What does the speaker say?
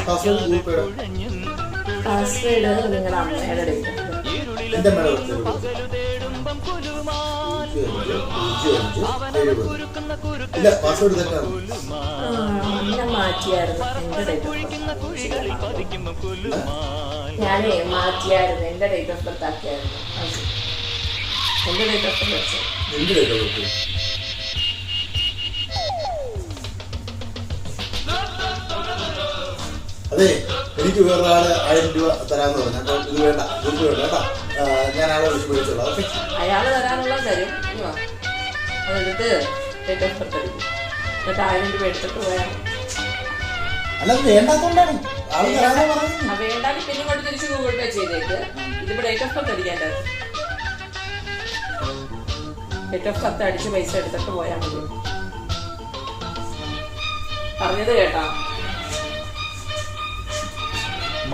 Password നിങ്ങളുടെ അമ്മയുടെ ഞാൻ മാറ്റിയായിരുന്നു ഞാനേ മാറ്റിയായിരുന്നു എന്റെ ഡേറ്റ് ഓഫ് ബർത്ത് ആക്കിയായിരുന്നു എന്റെ ഡേറ്റ് ഓഫ് ബർത്ത് അതെ എനിക്ക് വേറൊരാള് 1000 രൂപ തരാന്ന് പറഞ്ഞു. അപ്പൊ ഇത് വേണ്ട, ഇത് വേണ്ട കേട്ടോ, ഞാൻ ആളെ വിളിച്ച് വിളിച്ചോളാം. ഓക്കെ, അയാള് തരാനുള്ള തരും. അതെടുത്ത് ഡേറ്റ് ഓഫ് ബർത്ത് എടുക്കും, എന്നിട്ട് 1000 രൂപ എടുത്തിട്ട് പോയാൽ. അല്ല, വേണ്ടാത്തോണ്ടാണ് ആള് തരാന്ന് പറഞ്ഞു. വേണ്ടാക്കി പിന്നെ കൊണ്ട് തിരിച്ച് ഗൂഗിൾ പേ ചെയ്തേക്ക്. ഇതിപ്പോ ഡേറ്റ് ഓഫ് ബർത്ത് അടിക്കേണ്ടത്. ഡേറ്റ് ഓഫ് ബർത്ത് അടിച്ച് പൈസ എടുത്തിട്ട് പോയാൽ മതി. പറഞ്ഞത് കേട്ടോ.